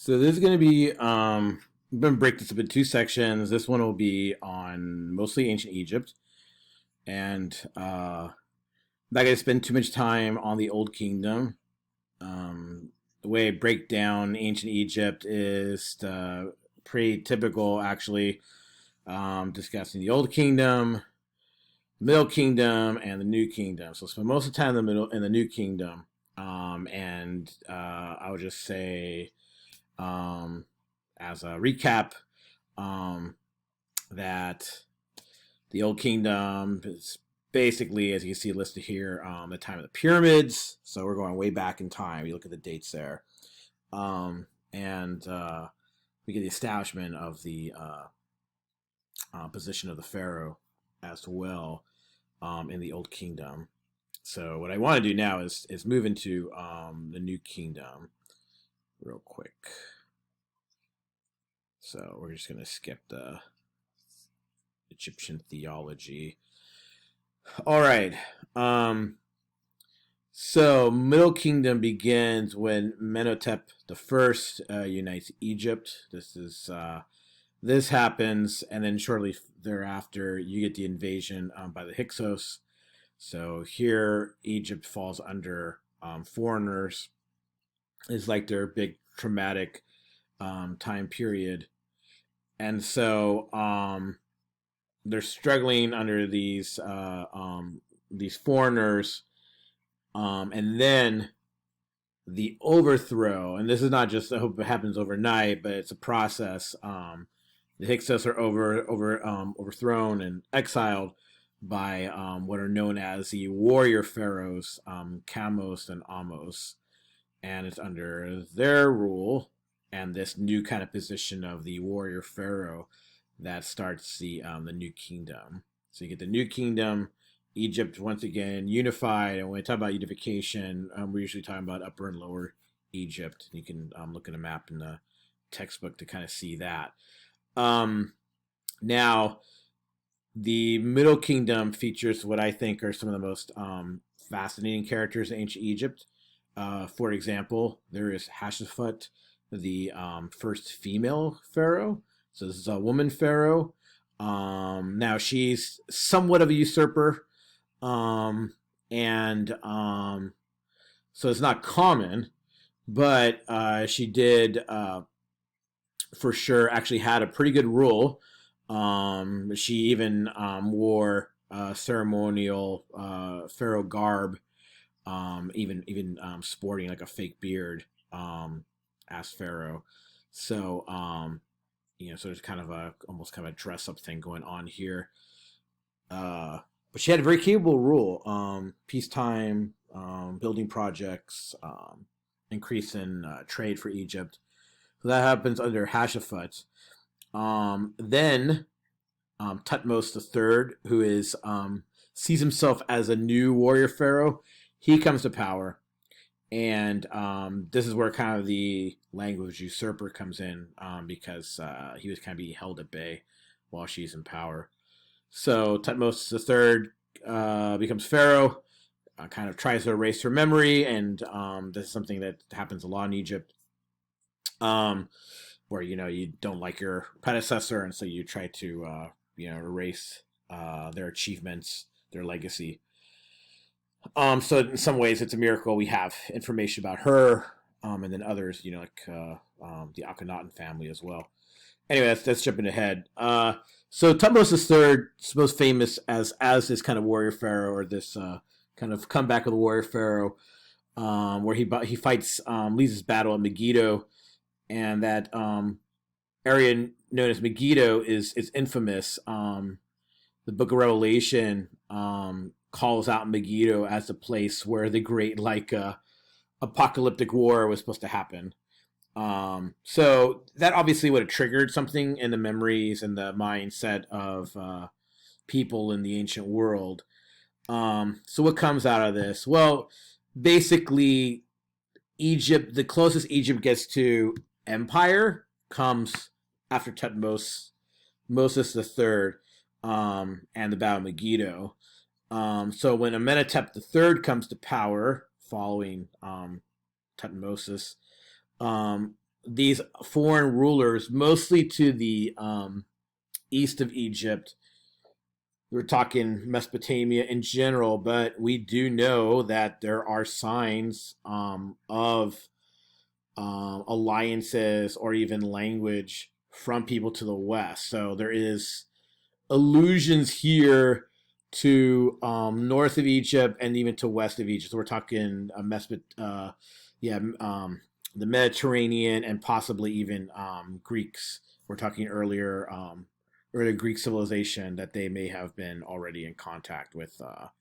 So this is going to be, I'm going to break this up in two sections. This one will be on mostly ancient Egypt, and not going to spend too much time on the Old Kingdom. The way I break down ancient Egypt is pretty typical, actually, discussing the Old Kingdom, Middle Kingdom, and the New Kingdom. So spend most of the time in the middle in the New Kingdom, and I would just say, um, as a recap, um, that the Old Kingdom is basically, as you can see listed here, the time of the pyramids. So we're going way back in time. You look at the dates there, and we get the establishment of the position of the pharaoh as well, in the Old Kingdom. So what I want to do now is move into the New Kingdom real quick. So we're just going to skip the Egyptian theology. All right. So Middle Kingdom begins when Menotep the First unites Egypt. This happens, and then shortly thereafter, you get the invasion by the Hyksos. So here, Egypt falls under foreigners. It's like their big traumatic time period, and so they're struggling under these foreigners, and then the overthrow. And this is not just I hope it happens overnight, but it's a process. The Hyksos are overthrown and exiled by what are known as the warrior pharaohs, Kamos and Amos, and it's under their rule and this new kind of position of the warrior pharaoh that starts the New Kingdom. So you get the New Kingdom, Egypt once again unified, and when we talk about unification, we're usually talking about Upper and Lower Egypt. You can look at a map in the textbook to kind of see that. Now, the Middle Kingdom features what I think are some of the most fascinating characters in ancient Egypt. For example, there is Hatshepsut, the first female pharaoh. So this is a woman pharaoh. Now she's somewhat of a usurper, and so it's not common, but she did for sure actually had a pretty good rule. She even wore ceremonial pharaoh garb, even sporting like a fake beard as pharaoh. So so there's kind of a almost kind of a dress up thing going on here. But she had a very capable rule, peacetime, building projects, increase in trade for Egypt. So that happens under Hatshepsut. Then Tutmos III, who is sees himself as a new warrior pharaoh, he comes to power, and this is where kind of the language usurper comes in, because he was kind of being held at bay while she's in power. So Tutmos III becomes pharaoh, kind of tries to erase her memory, and this is something that happens a lot in Egypt. Where you don't like your predecessor, and so you try to erase their achievements, their legacy. So in some ways, it's a miracle we have information about her, and then others, like the Akhenaten family as well. Anyway, that's jumping ahead. So Tutmos III is most famous as this kind of warrior pharaoh, or this kind of comeback of the warrior pharaoh, where he fights, leads his battle at Megiddo. And that area known as Megiddo is infamous. The Book of Revelation calls out Megiddo as the place where the great apocalyptic war was supposed to happen. So that obviously would have triggered something in the memories and the mindset of people in the ancient world. So what comes out of this? Well, basically, Egypt, the closest Egypt gets to empire, comes after Tutmos III, and the Battle of Megiddo. So when Amenhotep III comes to power following Tutmosis, these foreign rulers, mostly to the east of Egypt. We're talking Mesopotamia in general, but we do know that there are signs of alliances or even language from people to the west. So there is allusions here to north of Egypt and even to west of Egypt. So we're talking yeah, the Mediterranean and possibly even Greeks. We're talking early Greek civilization that they may have been already in contact with the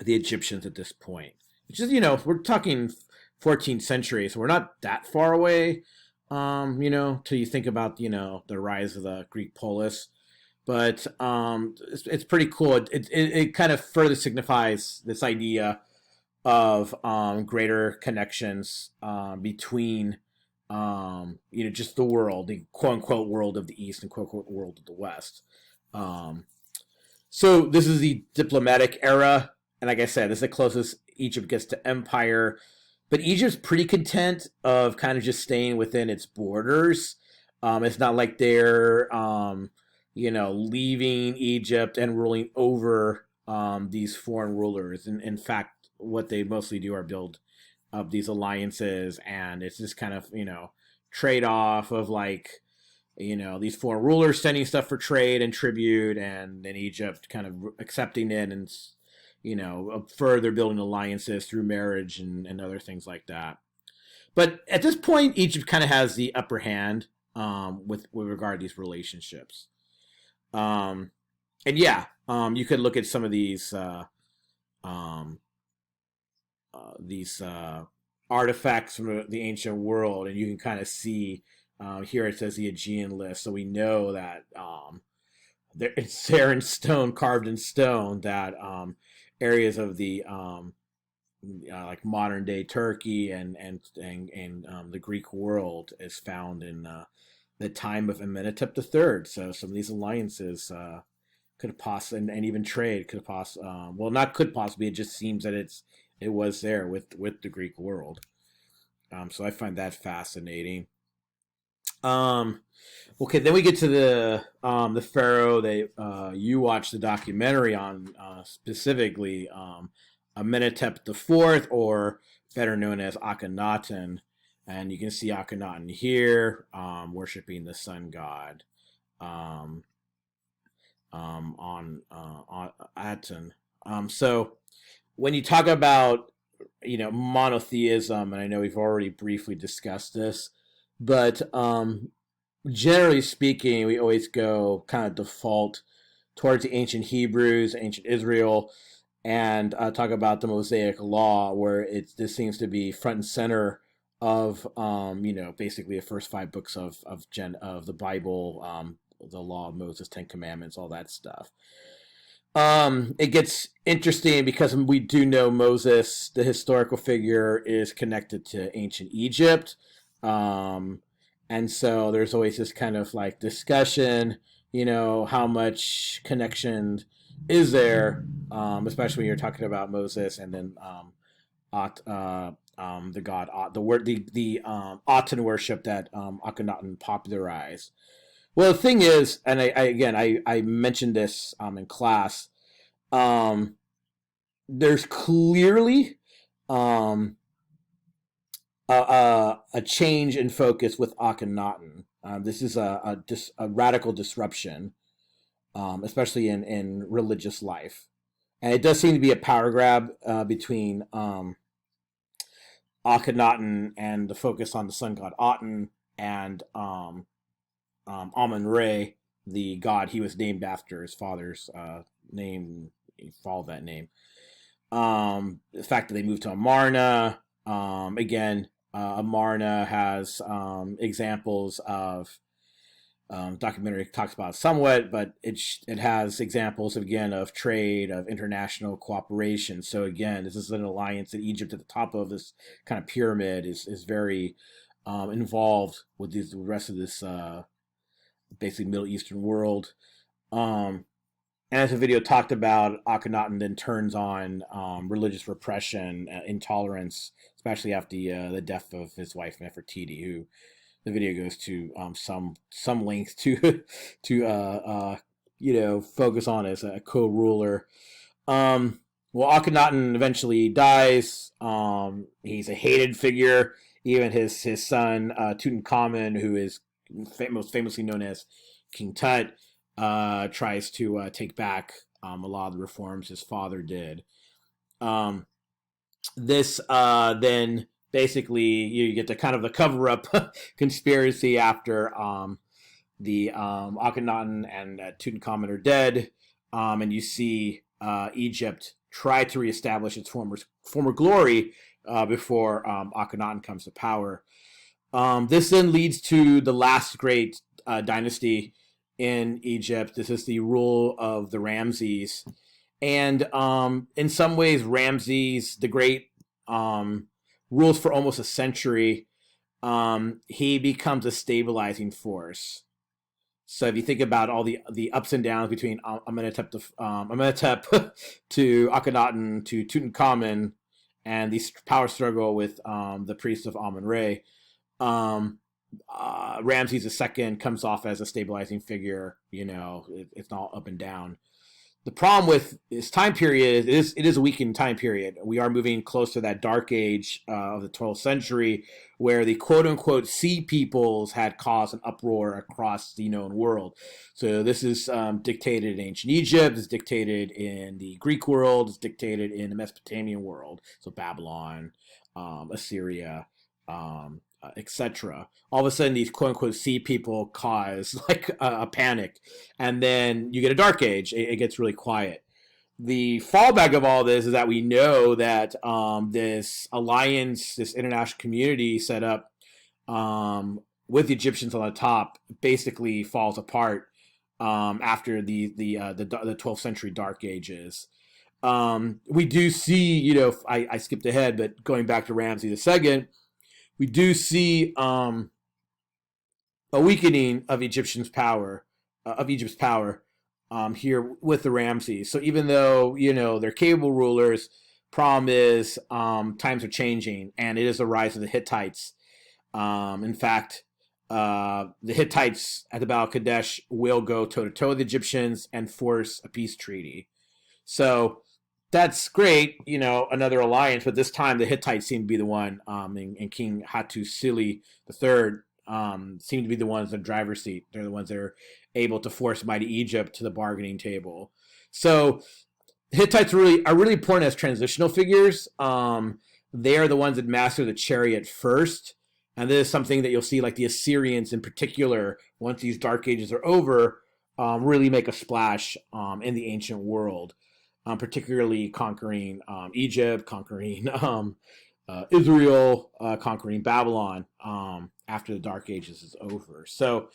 Egyptians at this point. Which is, we're talking 14th century, so we're not that far away. Till you think about the rise of the Greek polis, but it's pretty cool. It kind of further signifies this idea of greater connections between just the world, the quote unquote world of the East and quote unquote world of the West. Um, so this is the diplomatic era, and like I said, this is the closest Egypt gets to empire. But Egypt's pretty content of kind of just staying within its borders. It's not like they're leaving Egypt and ruling over these foreign rulers. And in fact, what they mostly do are build up these alliances, and it's just kind of trade off of like these foreign rulers sending stuff for trade and tribute, and then Egypt kind of accepting it and further building alliances through marriage and other things like that. But at this point, Egypt kind of has the upper hand with regard to these relationships. Um, and yeah, you could look at some of um, these artifacts from the ancient world, and you can kind of see here it says the Aegean list, so we know that it's there in stone, carved in stone, that areas of the like modern day Turkey and the Greek world is found in the time of Amenhotep III. So some of these alliances could have possibly, and even trade could have possibly, well, not could possibly. It just seems that it was there with the Greek world. So I find that fascinating. Um, okay, then we get to the Pharaoh that you watched the documentary on, specifically Amenhotep the Fourth, or better known as Akhenaten, and you can see Akhenaten here, worshiping the sun god, um, on Aten. So when you talk about monotheism, and I know we've already briefly discussed this, but generally speaking, we always go kind of default towards the ancient Hebrews, ancient Israel, and talk about the Mosaic Law, where this seems to be front and center of basically the first five books of the Bible, the Law of Moses, Ten Commandments, all that stuff. It gets interesting because we do know Moses, the historical figure, is connected to ancient Egypt. Um, and so there's always this kind of like discussion, how much connection is there, especially when you're talking about Moses and then the god the Aten worship that Akhenaten popularized. Well, the thing is, and I mentioned this in class. Um, there's clearly um, a change in focus with Akhenaten. This is a radical disruption, especially in religious life, and it does seem to be a power grab between Akhenaten and the focus on the sun god Aten and Amun Re, the god he was named after, his father's name. He followed that name. The fact that they moved to Amarna, again, Amarna has examples of documentary talks about it somewhat, but it has examples again of trade, of international cooperation. So again, this is an alliance that Egypt at the top of this kind of pyramid is very involved with the rest of this basically Middle Eastern world. Um, And as the video talked about, Akhenaten then turns on religious repression, intolerance, especially after the death of his wife Nefertiti, who the video goes to some length to to focus on as a co-ruler. Um, well, Akhenaten eventually dies. He's a hated figure. Even his son Tutankhamun, who is most famously known as King Tut, tries to take back a lot of the reforms his father did. Um, this then basically you get the kind of the cover up conspiracy after the Akhenaten and Tutankhamun are dead, and you see Egypt try to reestablish its former glory before Akhenaten comes to power. This then leads to the last great dynasty in Egypt. This is the rule of the Ramses. And in some ways, Ramses the Great rules for almost a century. He becomes a stabilizing force. So if you think about all the ups and downs between Amenhotep to Akhenaten to Tutankhamun, and the power struggle with the priest of Amun-Re, Ramses II comes off as a stabilizing figure. It's not up and down. The problem with this time period is it is a weakened time period. We are moving close to that dark age of the 12th century, where the quote-unquote sea peoples had caused an uproar across the known world. So this is dictated in ancient Egypt, it's dictated in the Greek world, it's dictated in the Mesopotamian world, so Babylon, Assyria, etc. All of a sudden, these quote-unquote sea people cause like a panic, and then you get a dark age. It gets really quiet. The fallback of all this is that we know that this alliance, this international community set up with the Egyptians on the top, basically falls apart after the 12th century Dark Ages. We do see, I skipped ahead, but going back to Ramses II, we do see a weakening of Egypt's power here with the Ramses. So even though they're capable rulers, problem is times are changing, and it is the rise of the Hittites. In fact, the Hittites at the Battle of Kadesh will go toe to toe with the Egyptians and force a peace treaty. So that's great, another alliance, but this time the Hittites seem to be the one, and King Hattusili III seem to be the ones in the driver's seat. They're the ones that are able to force mighty Egypt to the bargaining table. So Hittites are really important as transitional figures. They are the ones that master the chariot first, and this is something that you'll see, like the Assyrians in particular, once these dark ages are over, really make a splash in the ancient world. Particularly conquering Egypt, conquering Israel, conquering Babylon after the Dark Ages is over. So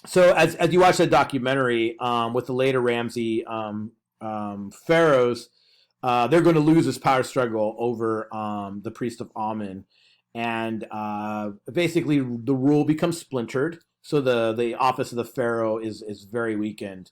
as you watch that documentary with the later Ramsey pharaohs, they're going to lose this power struggle over the priest of Amun, and basically the rule becomes splintered. So the office of the pharaoh is very weakened.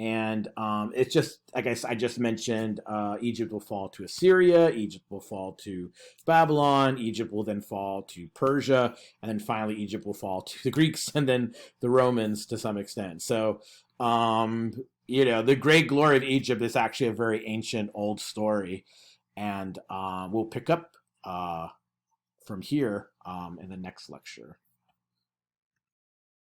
And it's just, like I just mentioned, Egypt will fall to Assyria, Egypt will fall to Babylon, Egypt will then fall to Persia, and then finally Egypt will fall to the Greeks and then the Romans to some extent. So, the great glory of Egypt is actually a very ancient, old story. And we'll pick up from here in the next lecture.